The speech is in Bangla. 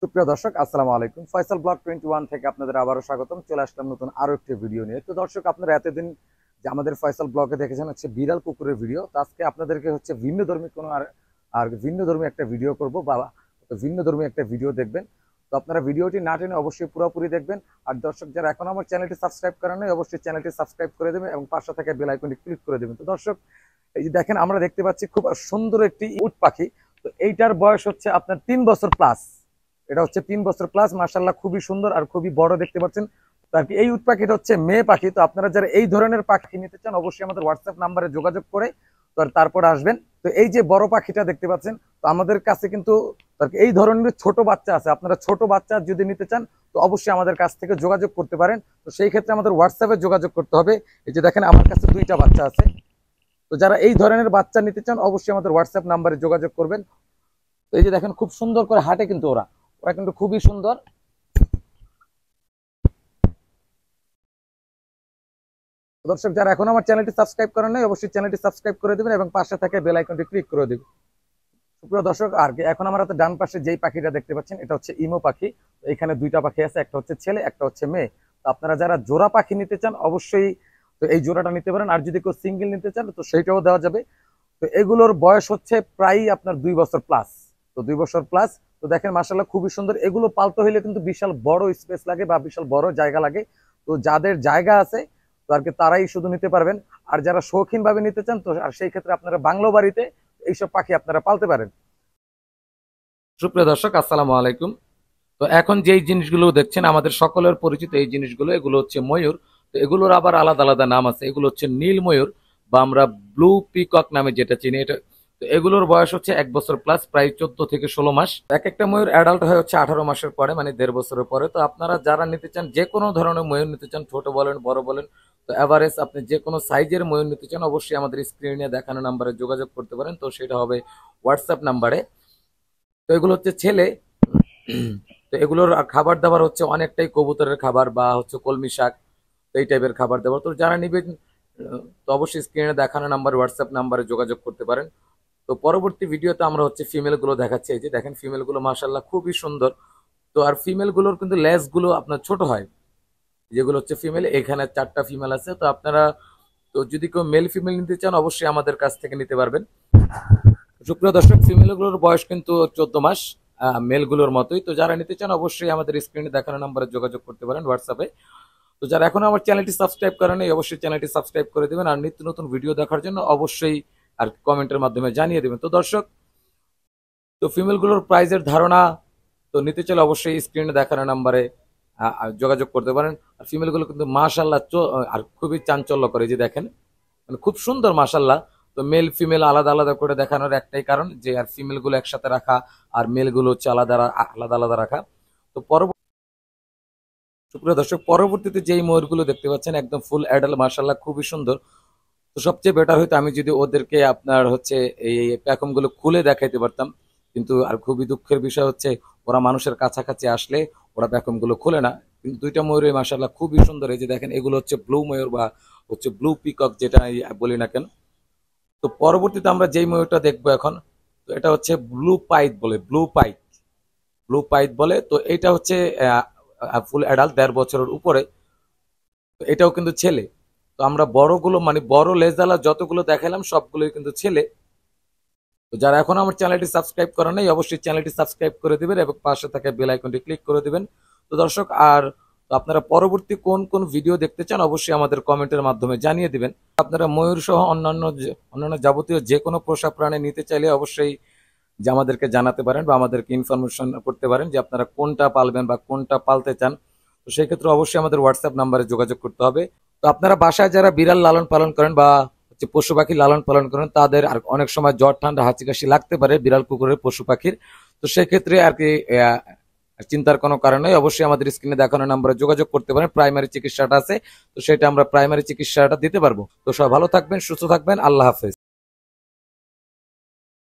সুপ্রিয় দর্শক, আসসালামু আলাইকুম। ফয়সাল ব্লগ 21 থেকে আপনাদের আবারও স্বাগতম। চলে আসলাম নতুন আরো একটি ভিডিও নিয়ে। তো দর্শক, আপনারা এতদিন যে আমাদের ফয়সাল ব্লগে দেখেছেন হচ্ছে বিড়াল কুকুরের ভিডিও। তো আজকে আপনাদেরকে হচ্ছে ভিন্নধর্মী কোনো আর ভিন্নধর্মী একটা ভিডিও করব বা ভিন্নধর্মী একটা ভিডিও দেখবেন। তো আপনারা ভিডিওটি না টেনে অবশ্যই পুরোপুরি দেখবেন। আর দর্শক, যারা এখন আমার চ্যানেলটি সাবস্ক্রাইব করেন নাই, অবশ্যই চ্যানেলটি সাবস্ক্রাইব করে দেবেন এবং পাশে থাকা বেল আইকনটি ক্লিক করে দেবেন। তো দর্শক, এই যে দেখেন, আমরা দেখতে পাচ্ছি খুব সুন্দর একটি উট পাখি। তো এইটার বয়স হচ্ছে আপনার 3 বছর প্লাস। এটা হচ্ছে 3 বছর প্লাস, মাশাআল্লাহ খুবই সুন্দর আর খুবই বড় দেখতে পাচ্ছেন। তো আর কি, এই উট পাখিটা হচ্ছে মেয়ে পাখি। তো আপনারা যারা এই ধরনের পাখি নিতে চান, অবশ্যই আমাদের হোয়াটসঅ্যাপ নাম্বারে যোগাযোগ করে তারপর আসবেন। তো এই যে বড় পাখিটা দেখতে পাচ্ছেন, তো আমাদের কাছে কিন্তু এই ধরনের ছোট বাচ্চা আছে। আপনারা ছোট বাচ্চা যদি নিতে চান, তো অবশ্যই আমাদের কাছ থেকে যোগাযোগ করতে পারেন। তো সেই ক্ষেত্রে আমাদের হোয়াটসঅ্যাপে যোগাযোগ করতে হবে। এই যে দেখেন, আমার কাছে 2টা বাচ্চা আছে। তো যারা এই ধরনের বাচ্চা নিতে চান, অবশ্যই আমাদের হোয়াটসঅ্যাপ নাম্বারে যোগাযোগ করবেন। তো এই যে দেখেন, খুব সুন্দর করে হাঁটে কিন্তু ওরা ওরা কিন্তু খুবই সুন্দর। দর্শক, যারা এখন আমার চ্যানেলটি সাবস্ক্রাইব করেন নাই, অবশ্যই চ্যানেলটি সাবস্ক্রাইব করে দিবেন এবং পাশে থাকে বেল আইকনটি ক্লিক করে দিবেন। সুপ্রিয় দর্শক, আর কি, এখন আমার হাতে ডান পাশে যেই পাখিটা দেখতে পাচ্ছেন, এটা হচ্ছে ইমো পাখি। এখানে 2টা পাখি আছে, একটা হচ্ছে ছেলে, একটা হচ্ছে মেয়ে। তো আপনারা যারা জোড়া পাখি নিতে চান, অবশ্যই তো এই জোড়াটা নিতে পারেন। আর যদি কেউ সিঙ্গেল নিতে চান, তো সেইটাও দেওয়া যাবে। তো এগুলোর বয়স হচ্ছে প্রায় আপনার 2 বছর প্লাস। তো 2 বছর প্লাস। তো দেখেন, মাশাআল্লাহ খুবই সুন্দর। এগুলো পালতে হইলে কিন্তু বিশাল বড় স্পেস লাগে বা বিশাল বড় জায়গা লাগে। তো যাদের জায়গা আছে, তো আর কি, তারাই শুধু নিতে পারবেন। আর যারা শৌখিন ভাবে নিতে চান, তো আর সেই ক্ষেত্রে আপনারা বাংলো বাড়িতে এইসব পাখি আপনারা পালতে পারেন। সুপ্রিয় দর্শক, আসসালামু আলাইকুম। তো এখন যেই জিনিসগুলো দেখছেন, আমাদের সকলের পরিচিত এই জিনিসগুলো, এগুলো হচ্ছে ময়ূর। তো এগুলোর আবার আলাদা আলাদা নাম আছে। এগুলো হচ্ছে নীল ময়ূর বা আমরা ব্লু পিকক নামে যেটা চিনি। এটা তো এগুলোর বয়স হচ্ছে 1 বছর প্লাস, প্রায় 14 থেকে 16 মাস। এক একটা ময়ূর অ্যাডাল্ট হয়ে হচ্ছে 18 মাসের পরে, মানে 1.5 বছরের পরে। তো আপনারা যারা নিতে চান, যে কোনো ধরনের ময়ূর নিতে চান, ছোট বলেন বড় বলেন, তো এভারেজ আপনি যে কোনো সাইজের ময়ূর নিতে চান, অবশ্যই আমাদের স্ক্রিনে দেখানো নাম্বারে যোগাযোগ করতে পারেন। তো সেটা হবে হোয়াটসঅ্যাপ নাম্বারে। তো এগুলো হচ্ছে ছেলে। তো এগুলোর খাবার দাবার হচ্ছে অনেকটাই কবুতরের খাবার বা হচ্ছে কলমি শাক, তো এই টাইপের খাবার দাবার। তো যারা নিবেন, তো অবশ্যই স্ক্রিনে দেখানো নাম্বার হোয়াটসঅ্যাপ নাম্বারে যোগাযোগ করতে পারেন। তো পরবর্তী ভিডিওতে আমরা হচ্ছে ফিমেল গুলো দেখাচ্ছি। এই যে দেখেন, ফিমেল গুলো মাশাআল্লাহ খুবই সুন্দর। তো আর ফিমেল গুলোর কিন্তু লেজ গুলো আপনার ছোট হয়। যেগুলো হচ্ছে ফিমেল, এখানে 4টা ফিমেল আছে। তো আপনারা, তো যদি কেউ মেল ফিমেল নিতে চান, অবশ্যই আমাদের কাছ থেকে নিতে পারবেন। সুপ্রিয় দর্শক, ফিমেলগুলোর বয়স কিন্তু 14 মাস, মেলগুলোর মতোই। তো যারা নিতে চান, অবশ্যই আমাদের স্ক্রিনে দেখানো নাম্বারে যোগাযোগ করতে পারেন হোয়াটসঅ্যাপে। তো যারা এখনো আমার চ্যানেলটি সাবস্ক্রাইব করেন নাই, অবশ্যই চ্যানেলটি সাবস্ক্রাইব করে দেবেন। আর নিত্য নতুন ভিডিও দেখার জন্য অবশ্যই আর কমেন্টের মাধ্যমে জানিয়ে দেবেন। তো দর্শক, তো ফিমেলগুলোর প্রাইজের ধারণা তো নিতে চাইলে অবশ্যই স্ক্রিনে দেখানো নাম্বারে যোগাযোগ করতে পারেন। আর ফিমেলগুলো কিন্তু মাশাআল্লাহ আর খুবই চাঞ্চল্য করে। যে দেখেন, মানে খুব সুন্দর মাশাআল্লাহ। তো মেল ফিমেল আলাদা আলাদা করে দেখানোর একটাই কারণ, যে আর ফিমেল গুলো একসাথে রাখা আর মেল গুলো হচ্ছে আলাদা আলাদা আলাদা রাখা। তো সুপ্রিয় দর্শক, পরবর্তীতে যেই ময়ূরগুলো দেখতে পাচ্ছেন, একদম ফুল অ্যাডাল্ট, মাশাআল্লাহ খুবই সুন্দর। তো সবচেয়ে বেটার হইতো আমি যদি ওদেরকে আপনার হচ্ছে এই প্যাকম গুলো খুলে দেখাইতে পারতাম। কিন্তু আর খুবই দুঃখের বিষয় হচ্ছে, ওরা মানুষের কাছাকাছি আসলে ওরা প্যাকম গুলো খুলে না। কিন্তু 2টা ময়ূরই মাশাআল্লাহ খুবই সুন্দর। এই যে দেখেন, এগুলো হচ্ছে ব্লু ময়ূর বা হচ্ছে ব্লু পিকক, যেটা বলি না কেন। তো পরবর্তীতে আমরা যেই ময়ূরটা দেখবো এখন, তো এটা হচ্ছে ব্লু পাইট বলে, ব্লু পাইট বলে। তো এটা হচ্ছে ফুল অ্যাডাল্ট, 1.5 বছরের উপরে। তো এটাও কিন্তু ছেলে। তো আমরা বড়গুলো, মানে বড় লেজালা যতগুলো দেখালাম, সবগুলোই কিন্তু ছেলে। তো যারা এখন আমার চ্যানেলটি সাবস্ক্রাইব করেন নাই, অবশ্যই চ্যানেলটি সাবস্ক্রাইব করে দিবেন এবং পাশে থাকা বেল আইকনটি ক্লিক করে দিবেন। তো দর্শক, আর তো আপনারা পরবর্তী কোন কোন ভিডিও দেখতে চান, অবশ্যই আমাদের কমেন্টের মাধ্যমে জানিয়ে দিবেন। আপনারা ময়ূর সহ অন্যান্য অন্যান্য যাবতীয় যে কোনো পোষা প্রাণী নিতে চাইলে অবশ্যই যে আমাদেরকে জানাতে পারেন বা আমাদেরকে ইনফরমেশন করতে পারেন যে আপনারা কোনটা পালবেন বা কোনটা পালতে চান। তো সেই ক্ষেত্রে অবশ্যই আমাদের হোয়াটসঅ্যাপ নাম্বারে যোগাযোগ করতে হবে। তো আপনারা বাসায় যারা বিড়াল লালন পালন করেন বা হচ্ছে পশু পাখি লালন পালন করেন, তাদের আর অনেক সময় জ্বর ঠান্ডা হাঁচি কাশি লাগতে পারে বিড়াল কুকুরের পশু পাখির। তো সেক্ষেত্রে আর কি চিন্তার কোনো কারণ নেই। অবশ্যই আমাদের স্ক্রিনে দেখানো নাম্বারে যোগাযোগ করতে পারেন। প্রাইমারি চিকিৎসাটা আছে, তো সেটা আমরা প্রাইমারি চিকিৎসাটা দিতে পারবো। তো সবাই ভালো থাকবেন, সুস্থ থাকবেন। আল্লাহ হাফেজ।